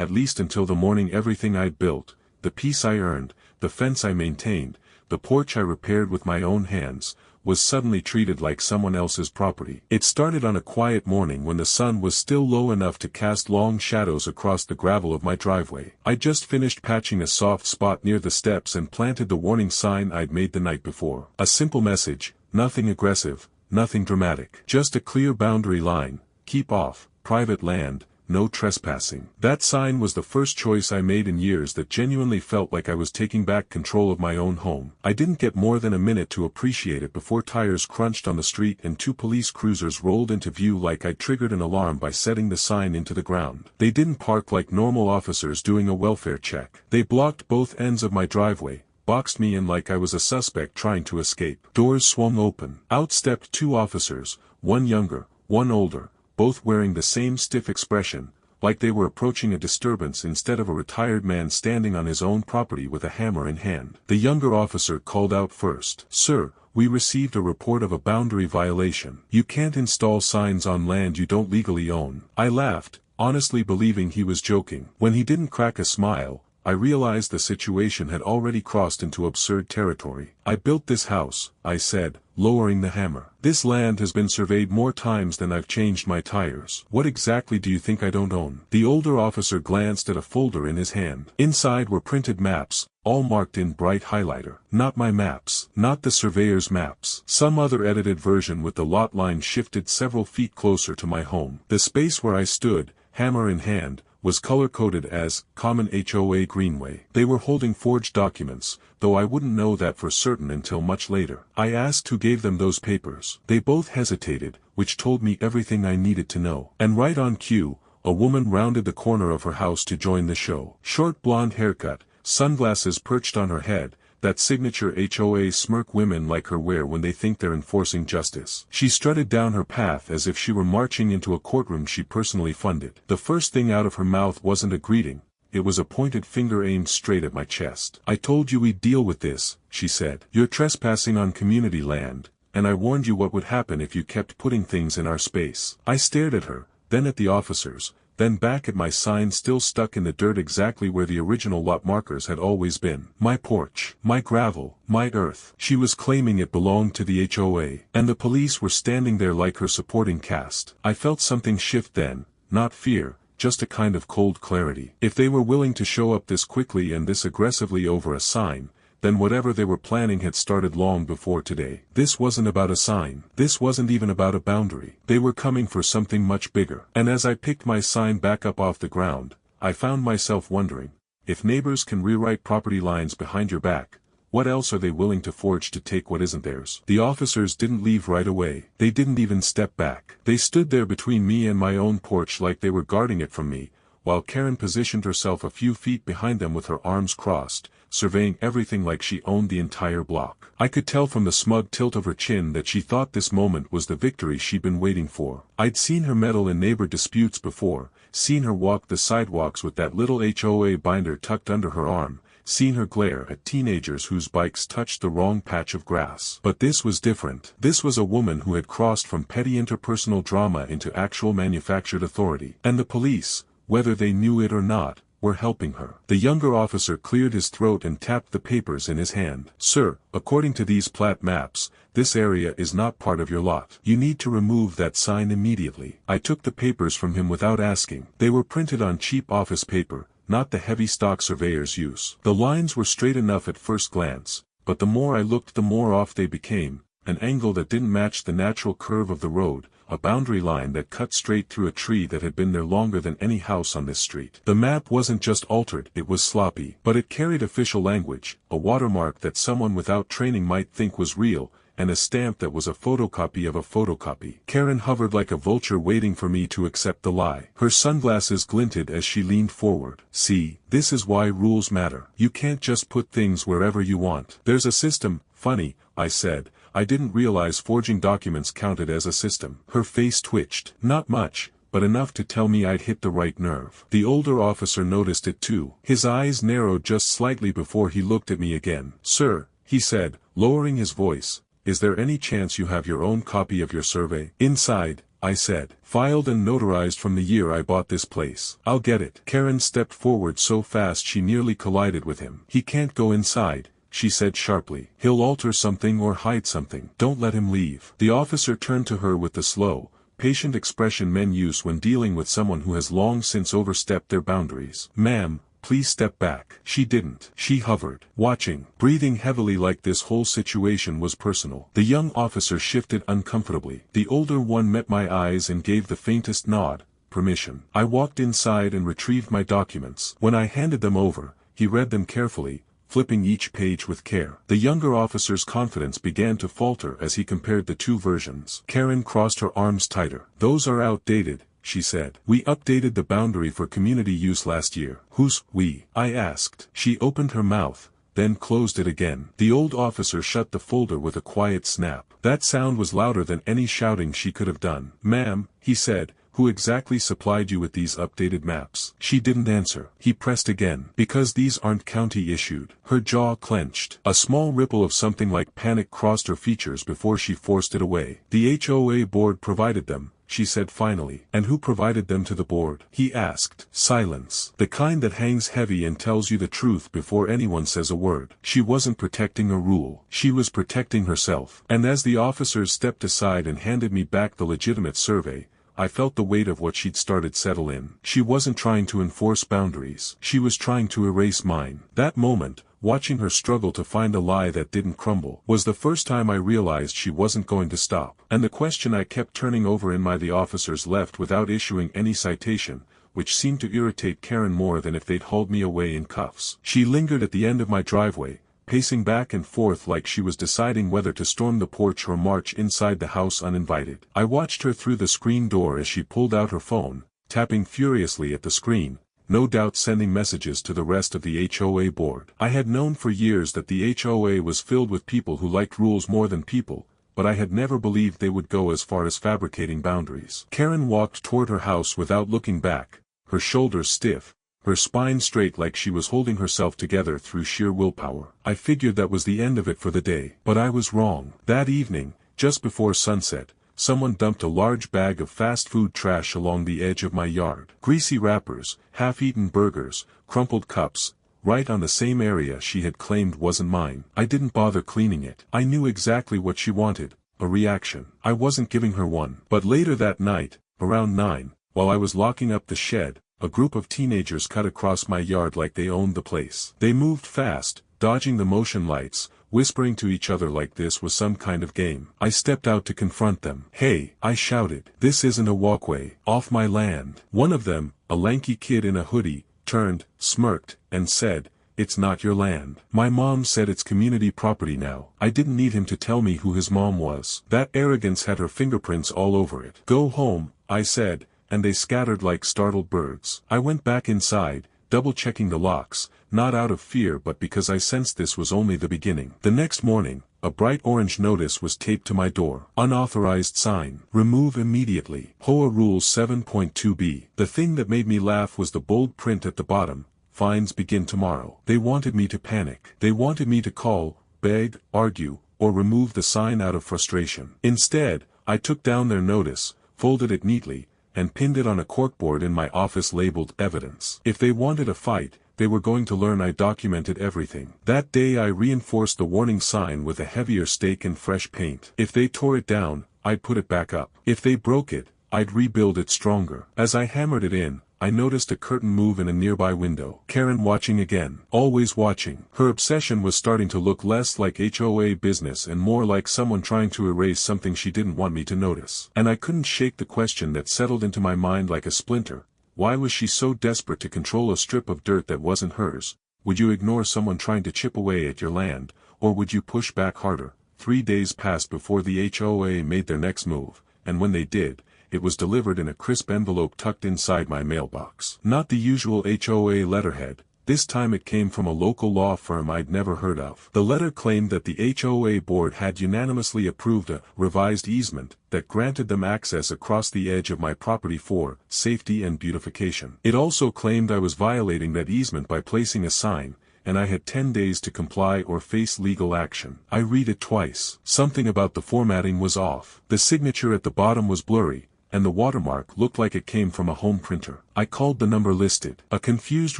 at least until the morning. Everything I'd built, the peace I earned, the fence I maintained, the porch I repaired with my own hands, was suddenly treated like someone else's property. It started on a quiet morning when the sun was still low enough to cast long shadows across the gravel of my driveway. I'd just finished patching a soft spot near the steps and planted the warning sign I'd made the night before. A simple message, nothing aggressive, nothing dramatic. Just a clear boundary line, keep off, private land, no trespassing. That sign was the first choice I made in years that genuinely felt like I was taking back control of my own home. I didn't get more than a minute to appreciate it before tires crunched on the street and 2 police cruisers rolled into view like I triggered an alarm by setting the sign into the ground. They didn't park like normal officers doing a welfare check. They blocked both ends of my driveway, boxed me in like I was a suspect trying to escape. Doors swung open. Out stepped 2 officers, one younger, one older, both wearing the same stiff expression, like they were approaching a disturbance instead of a retired man standing on his own property with a hammer in hand. The younger officer called out first. "Sir, we received a report of a boundary violation. You can't install signs on land you don't legally own." I laughed, honestly believing he was joking. When he didn't crack a smile, I realized the situation had already crossed into absurd territory. "I built this house," I said, lowering the hammer. "This land has been surveyed more times than I've changed my tires. What exactly do you think I don't own?" The older officer glanced at a folder in his hand. Inside were printed maps, all marked in bright highlighter. Not my maps. Not the surveyor's maps. Some other edited version with the lot line shifted several feet closer to my home. The space where I stood, hammer in hand, was color-coded as Common HOA Greenway. They were holding forged documents, though I wouldn't know that for certain until much later. I asked who gave them those papers. They both hesitated, which told me everything I needed to know. And right on cue, a woman rounded the corner of her house to join the show. Short blonde haircut, sunglasses perched on her head, that signature HOA smirk women like her wear when they think they're enforcing justice. She strutted down her path as if she were marching into a courtroom she personally funded. The first thing out of her mouth wasn't a greeting, it was a pointed finger aimed straight at my chest. "I told you we'd deal with this," she said. "You're trespassing on community land, and I warned you what would happen if you kept putting things in our space." I stared at her, then at the officers, then back at my sign still stuck in the dirt exactly where the original lot markers had always been. My porch, my gravel, my earth. She was claiming it belonged to the HOA, and the police were standing there like her supporting cast. I felt something shift then, not fear, just a kind of cold clarity. If they were willing to show up this quickly and this aggressively over a sign, then whatever they were planning had started long before today. This wasn't about a sign. This wasn't even about a boundary. They were coming for something much bigger. And as I picked my sign back up off the ground, I found myself wondering, if neighbors can rewrite property lines behind your back, what else are they willing to forge to take what isn't theirs? The officers didn't leave right away. They didn't even step back. They stood there between me and my own porch like they were guarding it from me, while Karen positioned herself a few feet behind them with her arms crossed, surveying everything like she owned the entire block. I could tell from the smug tilt of her chin that she thought this moment was the victory she'd been waiting for. I'd seen her meddle in neighbor disputes before, seen her walk the sidewalks with that little HOA binder tucked under her arm, seen her glare at teenagers whose bikes touched the wrong patch of grass. But this was different. This was a woman who had crossed from petty interpersonal drama into actual manufactured authority. And the police, whether they knew it or not, were helping her. The younger officer cleared his throat and tapped the papers in his hand. "Sir, according to these plat maps, this area is not part of your lot. You need to remove that sign immediately." I took the papers from him without asking. They were printed on cheap office paper, not the heavy stock surveyors use. The lines were straight enough at first glance, but the more I looked the more off they became, an angle that didn't match the natural curve of the road, a boundary line that cut straight through a tree that had been there longer than any house on this street. The map wasn't just altered, it was sloppy, but it carried official language, a watermark that someone without training might think was real, and a stamp that was a photocopy of a photocopy. Karen hovered like a vulture waiting for me to accept the lie. Her sunglasses glinted as she leaned forward. "See, this is why rules matter. You can't just put things wherever you want. There's a system." "Funny," I said. "I didn't realize forging documents counted as a system." Her face twitched. Not much, but enough to tell me I'd hit the right nerve. The older officer noticed it too. His eyes narrowed just slightly before he looked at me again. "Sir," he said, lowering his voice, "is there any chance you have your own copy of your survey?" Inside, I said. Filed and notarized from the year I bought this place. I'll get it. Karen stepped forward so fast she nearly collided with him. He can't go inside, she said sharply. He'll alter something or hide something. Don't let him leave. The officer turned to her with the slow, patient expression men use when dealing with someone who has long since overstepped their boundaries. Ma'am, please step back. She didn't. She hovered, watching, breathing heavily like this whole situation was personal. The young officer shifted uncomfortably. The older one met my eyes and gave the faintest nod, permission. I walked inside and retrieved my documents. When I handed them over, he read them carefully, flipping each page with care. The younger officer's confidence began to falter as he compared the two versions. Karen crossed her arms tighter. Those are outdated, she said. We updated the boundary for community use last year. Who's we? I asked. She opened her mouth, then closed it again. The old officer shut the folder with a quiet snap. That sound was louder than any shouting she could have done. Ma'am, he said, who exactly supplied you with these updated maps? She didn't answer. He pressed again. Because these aren't county issued. Her jaw clenched. A small ripple of something like panic crossed her features before she forced it away. The HOA board provided them, she said finally. And who provided them to the board? He asked. Silence. The kind that hangs heavy and tells you the truth before anyone says a word. She wasn't protecting a rule. She was protecting herself. And as the officers stepped aside and handed me back the legitimate survey, I felt the weight of what she'd started settle in. She wasn't trying to enforce boundaries. She was trying to erase mine. That moment, watching her struggle to find a lie that didn't crumble, was the first time I realized she wasn't going to stop. And the question I kept turning over in my the officers left without issuing any citation, which seemed to irritate Karen more than if they'd hauled me away in cuffs. She lingered at the end of my driveway, pacing back and forth like she was deciding whether to storm the porch or march inside the house uninvited. I watched her through the screen door as she pulled out her phone, tapping furiously at the screen, no doubt sending messages to the rest of the HOA board. I had known for years that the HOA was filled with people who liked rules more than people, but I had never believed they would go as far as fabricating boundaries. Karen walked toward her house without looking back, her shoulders stiff, her spine straight like she was holding herself together through sheer willpower. I figured that was the end of it for the day. But I was wrong. That evening, just before sunset, someone dumped a large bag of fast food trash along the edge of my yard. Greasy wrappers, half-eaten burgers, crumpled cups, right on the same area she had claimed wasn't mine. I didn't bother cleaning it. I knew exactly what she wanted, a reaction. I wasn't giving her one. But later that night, around 9, while I was locking up the shed, a group of teenagers cut across my yard like they owned the place. They moved fast, dodging the motion lights, whispering to each other like this was some kind of game. I stepped out to confront them. Hey, I shouted. This isn't a walkway. Off my land. One of them, a lanky kid in a hoodie, turned, smirked, and said, It's not your land. My mom said it's community property now. I didn't need him to tell me who his mom was. That arrogance had her fingerprints all over it. Go home, I said, and they scattered like startled birds. I went back inside, double-checking the locks, not out of fear but because I sensed this was only the beginning. The next morning, a bright orange notice was taped to my door. Unauthorized sign. Remove immediately. HOA Rules 7.2b. The thing that made me laugh was the bold print at the bottom. Fines begin tomorrow. They wanted me to panic. They wanted me to call, beg, argue, or remove the sign out of frustration. Instead, I took down their notice, folded it neatly, and pinned it on a corkboard in my office labeled evidence. If they wanted a fight, they were going to learn I documented everything. That day I reinforced the warning sign with a heavier stake and fresh paint. If they tore it down, I'd put it back up. If they broke it, I'd rebuild it stronger. As I hammered it in, I noticed a curtain move in a nearby window. Karen watching again. Always watching. Her obsession was starting to look less like HOA business and more like someone trying to erase something she didn't want me to notice. And I couldn't shake the question that settled into my mind like a splinter. Why was she so desperate to control a strip of dirt that wasn't hers? Would you ignore someone trying to chip away at your land, or would you push back harder? 3 days passed before the HOA made their next move, and when they did, it was delivered in a crisp envelope tucked inside my mailbox. Not the usual HOA letterhead. This time it came from a local law firm I'd never heard of. The letter claimed that the HOA board had unanimously approved a revised easement that granted them access across the edge of my property for safety and beautification. It also claimed I was violating that easement by placing a sign, and I had 10 days to comply or face legal action. I read it twice. Something about the formatting was off. The signature at the bottom was blurry, and the watermark looked like it came from a home printer. I called the number listed. A confused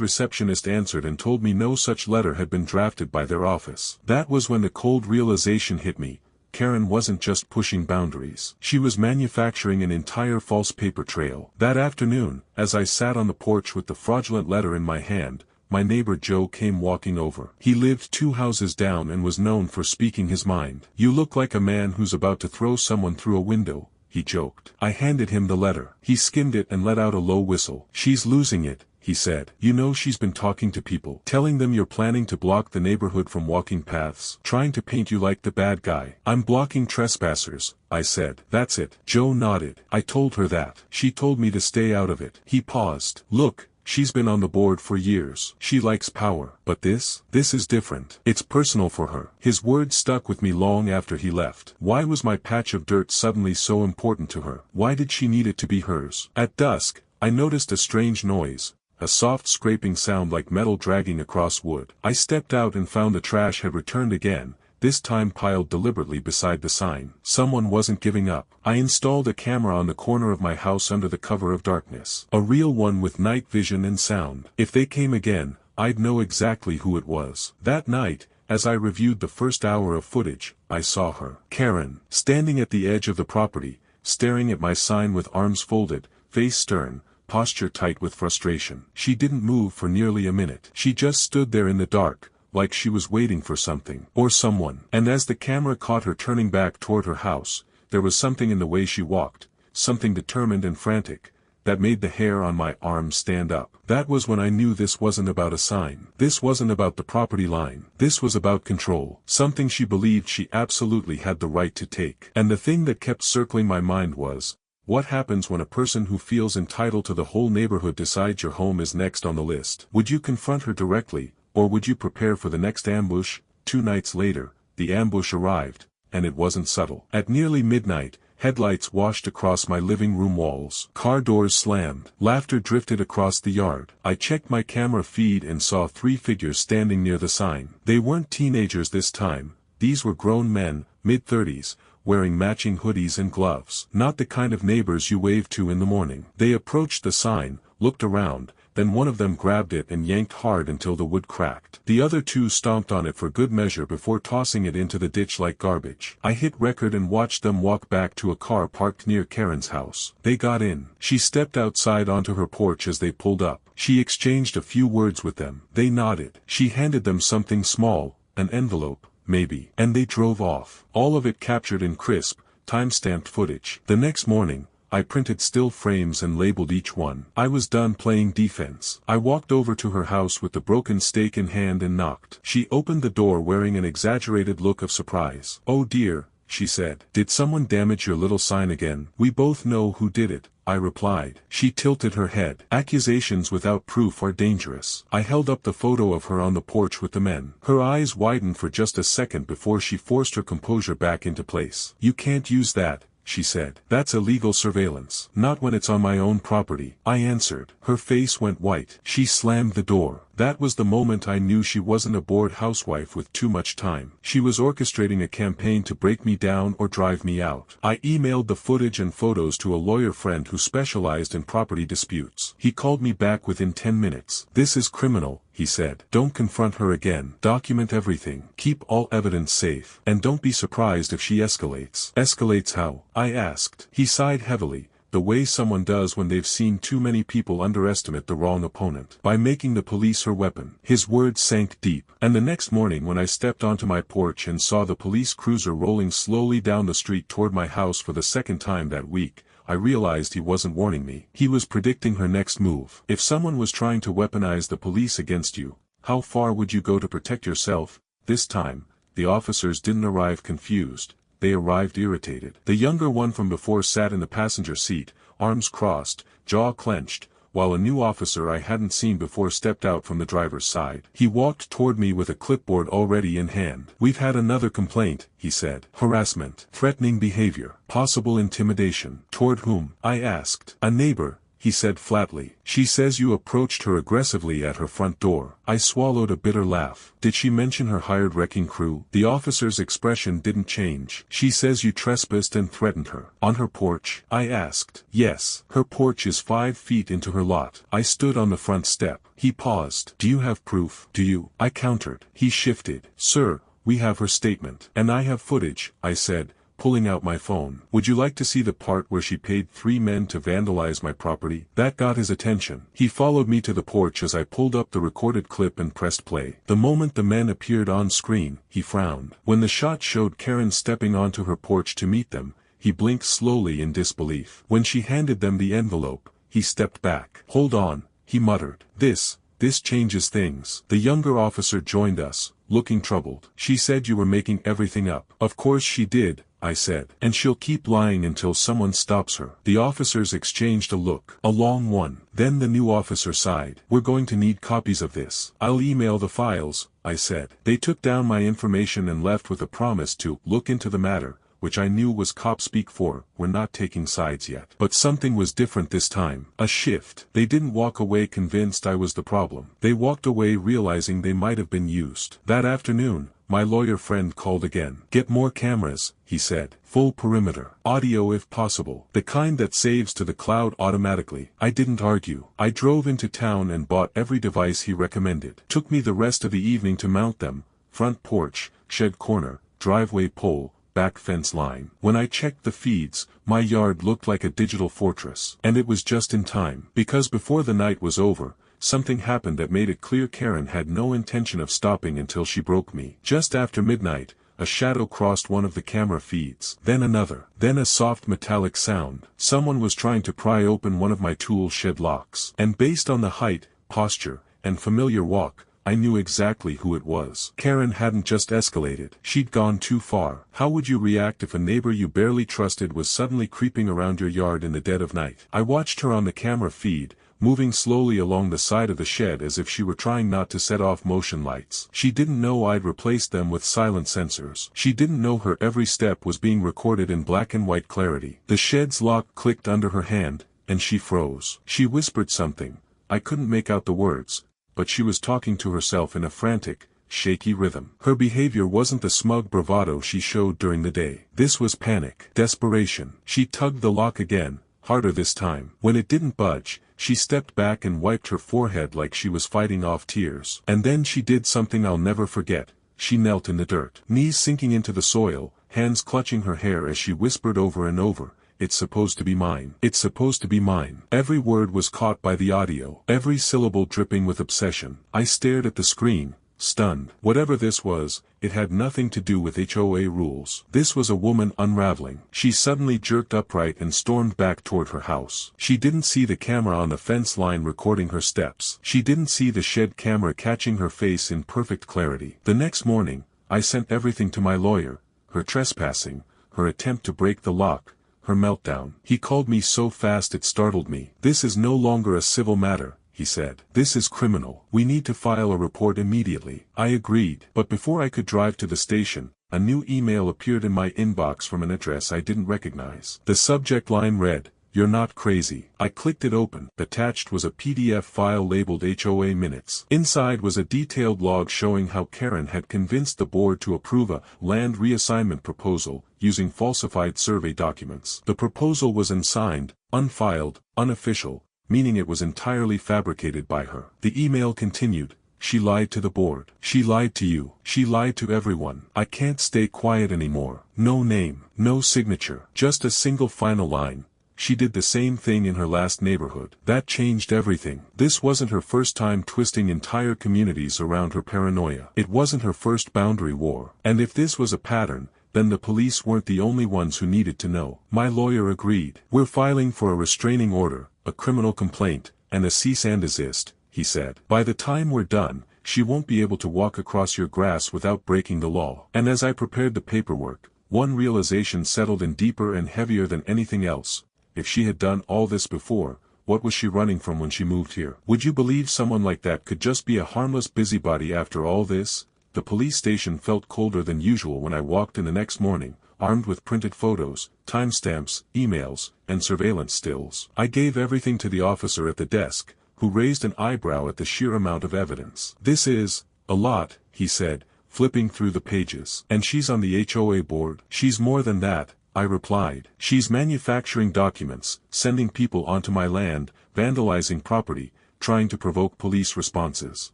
receptionist answered and told me no such letter had been drafted by their office. That was when the cold realization hit me. Keren wasn't just pushing boundaries. She was manufacturing an entire false paper trail. That afternoon, as I sat on the porch with the fraudulent letter in my hand, my neighbor Joe came walking over. He lived 2 houses down and was known for speaking his mind. "You look like a man who's about to throw someone through a window," he joked. I handed him the letter. He skimmed it and let out a low whistle. "She's losing it," he said. "You know, she's been talking to people, telling them you're planning to block the neighborhood from walking paths, trying to paint you like the bad guy." "I'm blocking trespassers," I said. "That's it." Joe nodded. "I told her that. She told me to stay out of it." He paused. "Look, she's been on the board for years. She likes power. But this is different. It's personal for her." His words stuck with me long after he left. Why was my patch of dirt suddenly so important to her? Why did she need it to be hers? At dusk, I noticed a strange noise. A soft scraping sound like metal dragging across wood. I stepped out and found the trash had returned again, this time piled deliberately beside the sign. Someone wasn't giving up. I installed a camera on the corner of my house under the cover of darkness. A real one with night vision and sound. If they came again, I'd know exactly who it was. That night, as I reviewed the first hour of footage, I saw her. Keren, standing at the edge of the property, staring at my sign with arms folded, face stern, posture tight with frustration. She didn't move for nearly a minute. She just stood there in the dark, like she was waiting for something, or someone. And as the camera caught her turning back toward her house, there was something in the way she walked, something determined and frantic, that made the hair on my arms stand up. That was when I knew this wasn't about a sign. This wasn't about the property line. This was about control. Something she believed she absolutely had the right to take. And the thing that kept circling my mind was, what happens when a person who feels entitled to the whole neighborhood decides your home is next on the list? Would you confront her directly, or would you prepare for the next ambush? 2 nights later, the ambush arrived, and it wasn't subtle. At nearly midnight, headlights washed across my living room walls. Car doors slammed. Laughter drifted across the yard. I checked my camera feed and saw 3 figures standing near the sign. They weren't teenagers this time. These were grown men, mid-30s, wearing matching hoodies and gloves. Not the kind of neighbors you wave to in the morning. They approached the sign, looked around, then one of them grabbed it and yanked hard until the wood cracked. The other 2 stomped on it for good measure before tossing it into the ditch like garbage. I hit record and watched them walk back to a car parked near Keren's house. They got in. She stepped outside onto her porch as they pulled up. She exchanged a few words with them. They nodded. She handed them something small, an envelope, maybe. And they drove off. All of it captured in crisp, time-stamped footage. The next morning, I printed still frames and labeled each one. I was done playing defense. I walked over to her house with the broken stake in hand and knocked. She opened the door wearing an exaggerated look of surprise. "Oh dear," she said. "Did someone damage your little sign again?" "We both know who did it," I replied. She tilted her head. "Accusations without proof are dangerous." I held up the photo of her on the porch with the men. Her eyes widened for just a second before she forced her composure back into place. "You can't use that," she said. "That's illegal surveillance." "Not when it's on my own property," I answered. Her face went white. She slammed the door. That was the moment I knew she wasn't a bored housewife with too much time. She was orchestrating a campaign to break me down or drive me out. I emailed the footage and photos to a lawyer friend who specialized in property disputes. He called me back within 10 minutes. "This is criminal," he said. "Don't confront her again. Document everything. Keep all evidence safe. And don't be surprised if she escalates." "Escalates how?" I asked. He sighed heavily. "The way someone does when they've seen too many people underestimate the wrong opponent. By making the police her weapon." His words sank deep. And the next morning when I stepped onto my porch and saw the police cruiser rolling slowly down the street toward my house for the second time that week, I realized he wasn't warning me. He was predicting her next move. If someone was trying to weaponize the police against you, how far would you go to protect yourself? This time, the officers didn't arrive confused. They arrived irritated. The younger one from before sat in the passenger seat, arms crossed, jaw clenched, while a new officer I hadn't seen before stepped out from the driver's side. He walked toward me with a clipboard already in hand. "We've had another complaint," he said. "Harassment, threatening behavior, possible intimidation." "Toward whom?" I asked. "A neighbor," he said flatly. She says you approached her aggressively at her front door. I swallowed a bitter laugh. Did she mention her hired wrecking crew? The officer's expression didn't change. She says you trespassed and threatened her. On her porch? I asked. Yes. Her porch is 5 feet into her lot. I stood on the front step. He paused. Do you have proof? Do you? I countered. He shifted. Sir, we have her statement. And I have footage, I said, pulling out my phone. Would you like to see the part where she paid 3 men to vandalize my property? That got his attention. He followed me to the porch as I pulled up the recorded clip and pressed play. The moment the men appeared on screen, he frowned. When the shot showed Keren stepping onto her porch to meet them, he blinked slowly in disbelief. When she handed them the envelope, he stepped back. Hold on, he muttered. This changes things. The younger officer joined us, looking troubled. She said you were making everything up. Of course she did, I said. And she'll keep lying until someone stops her. The officers exchanged a look. A long one. Then the new officer sighed. We're going to need copies of this. I'll email the files, I said. They took down my information and left with a promise to look into the matter, which I knew was cop speak for, we're not taking sides yet. But something was different this time. A shift. They didn't walk away convinced I was the problem. They walked away realizing they might have been used. That afternoon, my lawyer friend called again. Get more cameras, he said. Full perimeter. Audio if possible. The kind that saves to the cloud automatically. I didn't argue. I drove into town and bought every device he recommended. Took me the rest of the evening to mount them. Front porch, shed corner, driveway pole, back fence line. When I checked the feeds, my yard looked like a digital fortress. And it was just in time. Because before the night was over, something happened that made it clear Keren had no intention of stopping until she broke me. Just after midnight, a shadow crossed one of the camera feeds. Then another. Then a soft metallic sound. Someone was trying to pry open one of my tool shed locks. And based on the height, posture, and familiar walk, I knew exactly who it was. Keren hadn't just escalated. She'd gone too far. How would you react if a neighbor you barely trusted was suddenly creeping around your yard in the dead of night? I watched her on the camera feed, moving slowly along the side of the shed as if she were trying not to set off motion lights. She didn't know I'd replaced them with silent sensors. She didn't know her every step was being recorded in black and white clarity. The shed's lock clicked under her hand, and she froze. She whispered something. I couldn't make out the words, but she was talking to herself in a frantic, shaky rhythm. Her behavior wasn't the smug bravado she showed during the day. This was panic, desperation. She tugged the lock again, harder this time. When it didn't budge, she stepped back and wiped her forehead like she was fighting off tears. And then she did something I'll never forget. She knelt in the dirt, knees sinking into the soil, hands clutching her hair as she whispered over and over, "It's supposed to be mine. It's supposed to be mine." Every word was caught by the audio, every syllable dripping with obsession. I stared at the screen, stunned. Whatever this was, it had nothing to do with HOA rules. This was a woman unraveling. She suddenly jerked upright and stormed back toward her house. She didn't see the camera on the fence line recording her steps. She didn't see the shed camera catching her face in perfect clarity. The next morning, I sent everything to my lawyer, her trespassing, her attempt to break the lock, her meltdown. He called me so fast it startled me. "This is no longer a civil matter," he said. "This is criminal. We need to file a report immediately." I agreed. But before I could drive to the station, a new email appeared in my inbox from an address I didn't recognize. The subject line read, "You're not crazy." I clicked it open. Attached was a PDF file labeled HOA minutes. Inside was a detailed log showing how Keren had convinced the board to approve a land reassignment proposal, using falsified survey documents. The proposal was unsigned, unfiled, unofficial, meaning it was entirely fabricated by her. The email continued, "She lied to the board. She lied to you. She lied to everyone. I can't stay quiet anymore." No name, no signature, just a single final line. She did the same thing in her last neighborhood. That changed everything. This wasn't her first time twisting entire communities around her paranoia. It wasn't her first boundary war. And if this was a pattern, then the police weren't the only ones who needed to know. My lawyer agreed. "We're filing for a restraining order, a criminal complaint, and a cease and desist," he said. "By the time we're done, she won't be able to walk across your grass without breaking the law." And as I prepared the paperwork, one realization settled in deeper and heavier than anything else. If she had done all this before, what was she running from when she moved here? Would you believe someone like that could just be a harmless busybody after all this? The police station felt colder than usual when I walked in the next morning, armed with printed photos, timestamps, emails, and surveillance stills. I gave everything to the officer at the desk, who raised an eyebrow at the sheer amount of evidence. "This is a lot," he said, flipping through the pages. "And she's on the HOA board?" "She's more than that," I replied. "She's manufacturing documents, sending people onto my land, vandalizing property, trying to provoke police responses."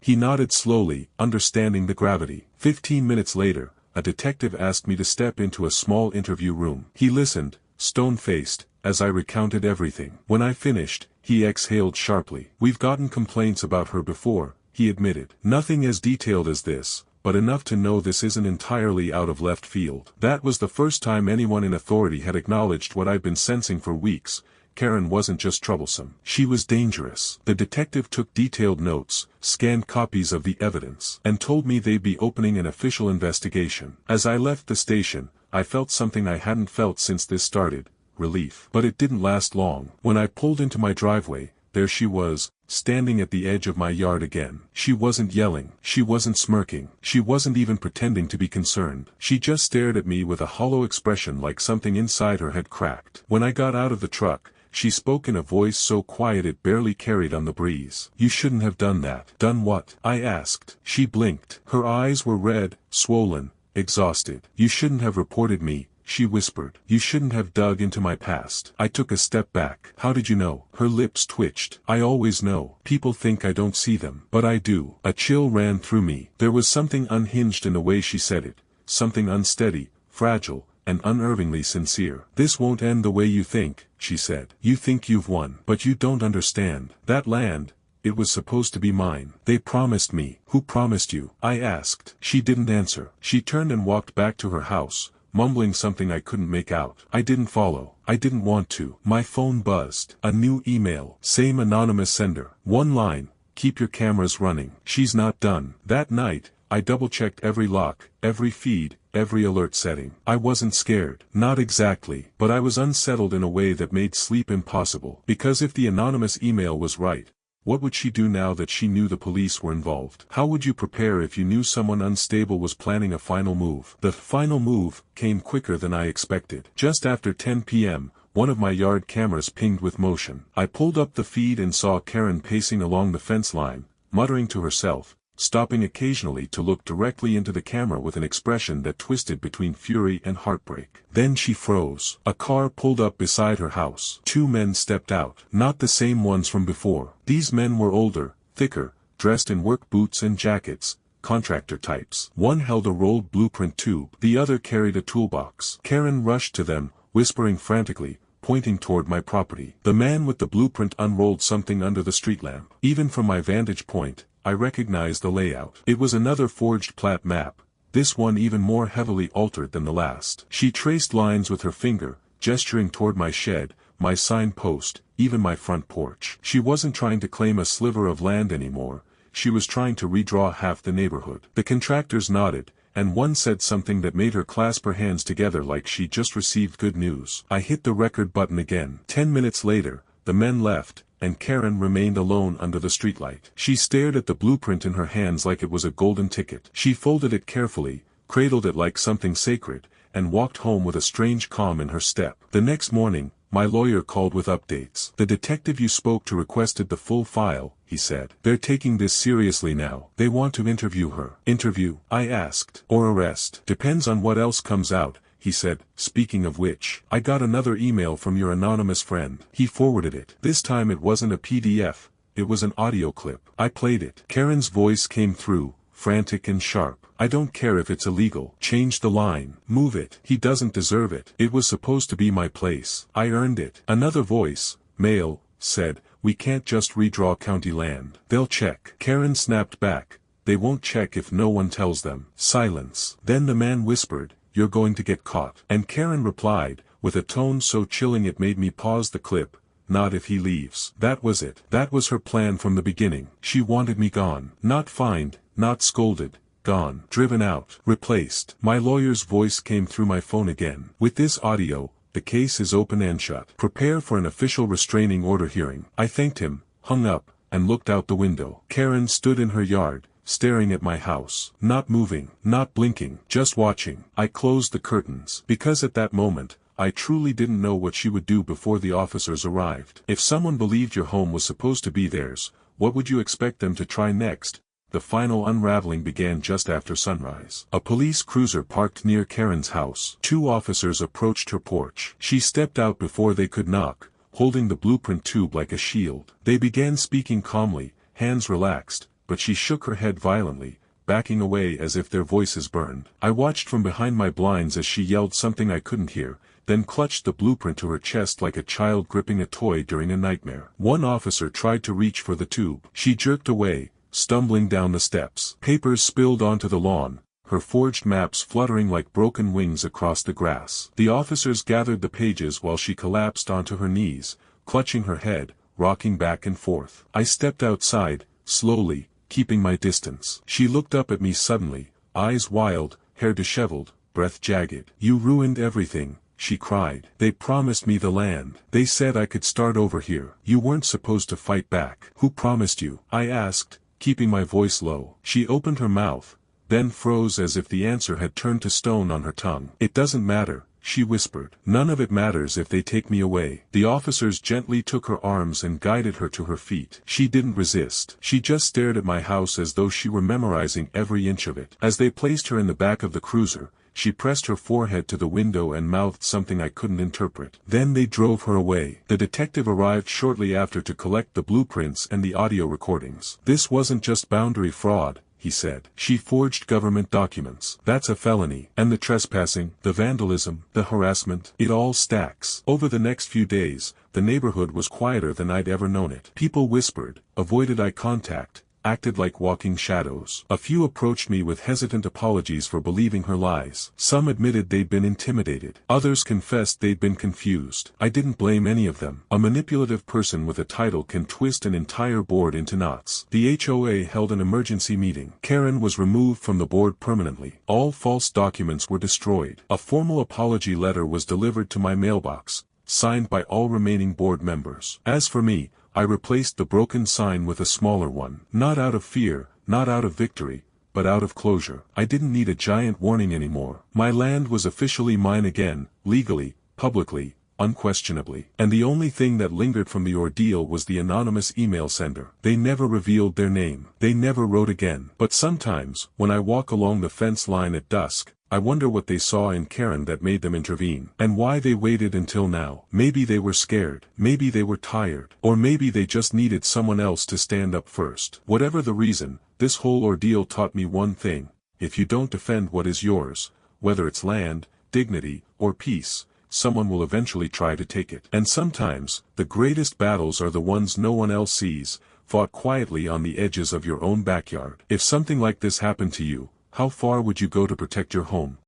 He nodded slowly, understanding the gravity. 15 minutes later, a detective asked me to step into a small interview room. He listened, stone-faced, as I recounted everything. When I finished, he exhaled sharply. "We've gotten complaints about her before," he admitted. "Nothing as detailed as this, but enough to know this isn't entirely out of left field." That was the first time anyone in authority had acknowledged what I'd been sensing for weeks. Keren wasn't just troublesome. She was dangerous. The detective took detailed notes, scanned copies of the evidence, and told me they'd be opening an official investigation. As I left the station, I felt something I hadn't felt since this started: relief. But it didn't last long. When I pulled into my driveway, there she was, standing at the edge of my yard again. She wasn't yelling. She wasn't smirking. She wasn't even pretending to be concerned. She just stared at me with a hollow expression like something inside her had cracked. When I got out of the truck, she spoke in a voice so quiet it barely carried on the breeze. "You shouldn't have done that." "Done what?" I asked. She blinked. Her eyes were red, swollen, exhausted. "You shouldn't have reported me," she whispered. "You shouldn't have dug into my past." I took a step back. "How did you know?" Her lips twitched. "I always know. People think I don't see them. But I do." A chill ran through me. There was something unhinged in the way she said it. Something unsteady, fragile, and unervingly sincere. "This won't end the way you think," she said. "You think you've won. But you don't understand. That land, it was supposed to be mine. They promised me." "Who promised you?" I asked. She didn't answer. She turned and walked back to her house, mumbling something I couldn't make out. I didn't follow. I didn't want to. My phone buzzed. A new email. Same anonymous sender. One line: "Keep your cameras running. She's not done." That night, I double-checked every lock, every feed, every alert setting. I wasn't scared. Not exactly. But I was unsettled in a way that made sleep impossible. Because if the anonymous email was right, what would she do now that she knew the police were involved? How would you prepare if you knew someone unstable was planning a final move? The final move came quicker than I expected. Just after 10 p.m., one of my yard cameras pinged with motion. I pulled up the feed and saw Keren pacing along the fence line, muttering to herself, stopping occasionally to look directly into the camera with an expression that twisted between fury and heartbreak. Then she froze. A car pulled up beside her house. 2 men stepped out. Not the same ones from before. These men were older, thicker, dressed in work boots and jackets, contractor types. One held a rolled blueprint tube. The other carried a toolbox. Keren rushed to them, whispering frantically, pointing toward my property. The man with the blueprint unrolled something under the street lamp. Even from my vantage point, I recognized the layout. It was another forged plat map, this one even more heavily altered than the last. She traced lines with her finger, gesturing toward my shed, my signpost, even my front porch. She wasn't trying to claim a sliver of land anymore. She was trying to redraw half the neighborhood. The contractors nodded, and one said something that made her clasp her hands together like she just received good news. I hit the record button again. 10 minutes later, the men left, and Keren remained alone under the streetlight. She stared at the blueprint in her hands like it was a golden ticket. She folded it carefully, cradled it like something sacred, and walked home with a strange calm in her step. The next morning, my lawyer called with updates. "The detective you spoke to requested the full file," he said. "They're taking this seriously now. They want to interview her." "Interview?" I asked. "Or arrest. Depends on what else comes out," he said. "Speaking of which, I got another email from your anonymous friend." He forwarded it. This time it wasn't a PDF, it was an audio clip. I played it. Keren's voice came through, frantic and sharp. "I don't care if it's illegal. Change the line. Move it. He doesn't deserve it. It was supposed to be my place. I earned it." Another voice, male, said, "We can't just redraw county land. They'll check." Keren snapped back. "They won't check if no one tells them." Silence. Then the man whispered, "You're going to get caught." And Keren replied, with a tone so chilling it made me pause the clip, "Not if he leaves." That was it. That was her plan from the beginning. She wanted me gone. Not fined, not scolded. Gone. Driven out. Replaced. My lawyer's voice came through my phone again. "With this audio, the case is open and shut. Prepare for an official restraining order hearing." I thanked him, hung up, and looked out the window. Keren stood in her yard, staring at my house. Not moving, not blinking, just watching. I closed the curtains. Because at that moment, I truly didn't know what she would do before the officers arrived. If someone believed your home was supposed to be theirs, what would you expect them to try next? The final unraveling began just after sunrise. A police cruiser parked near Karen's house. 2 officers approached her porch. She stepped out before they could knock, holding the blueprint tube like a shield. They began speaking calmly, hands relaxed, but she shook her head violently, backing away as if their voices burned. I watched from behind my blinds as she yelled something I couldn't hear, then clutched the blueprint to her chest like a child gripping a toy during a nightmare. One officer tried to reach for the tube. She jerked away, stumbling down the steps. Papers spilled onto the lawn, her forged maps fluttering like broken wings across the grass. The officers gathered the pages while she collapsed onto her knees, clutching her head, rocking back and forth. I stepped outside, slowly, keeping my distance. She looked up at me suddenly, eyes wild, hair disheveled, breath jagged. "You ruined everything," she cried. "They promised me the land. They said I could start over here. You weren't supposed to fight back." "Who promised you?" I asked, keeping my voice low. She opened her mouth, then froze as if the answer had turned to stone on her tongue. "It doesn't matter," she whispered. "None of it matters if they take me away." The officers gently took her arms and guided her to her feet. She didn't resist. She just stared at my house as though she were memorizing every inch of it. As they placed her in the back of the cruiser, she pressed her forehead to the window and mouthed something I couldn't interpret. Then they drove her away. The detective arrived shortly after to collect the blueprints and the audio recordings. "This wasn't just boundary fraud," he said. "She forged government documents. That's a felony. And the trespassing, the vandalism, the harassment, it all stacks." Over the next few days, the neighborhood was quieter than I'd ever known it. People whispered, avoided eye contact, acted like walking shadows. A few approached me with hesitant apologies for believing her lies. Some admitted they'd been intimidated. Others confessed they'd been confused. I didn't blame any of them. A manipulative person with a title can twist an entire board into knots. The HOA held an emergency meeting. Keren was removed from the board permanently. All false documents were destroyed. A formal apology letter was delivered to my mailbox, signed by all remaining board members. As for me, I replaced the broken sign with a smaller one. Not out of fear, not out of victory, but out of closure. I didn't need a giant warning anymore. My land was officially mine again, legally, publicly, unquestionably. And the only thing that lingered from the ordeal was the anonymous email sender. They never revealed their name. They never wrote again. But sometimes, when I walk along the fence line at dusk, I wonder what they saw in Keren that made them intervene, and why they waited until now. Maybe they were scared, maybe they were tired, or maybe they just needed someone else to stand up first. Whatever the reason, this whole ordeal taught me one thing: if you don't defend what is yours, whether it's land, dignity, or peace, someone will eventually try to take it. And sometimes, the greatest battles are the ones no one else sees, fought quietly on the edges of your own backyard. If something like this happened to you, how far would you go to protect your home?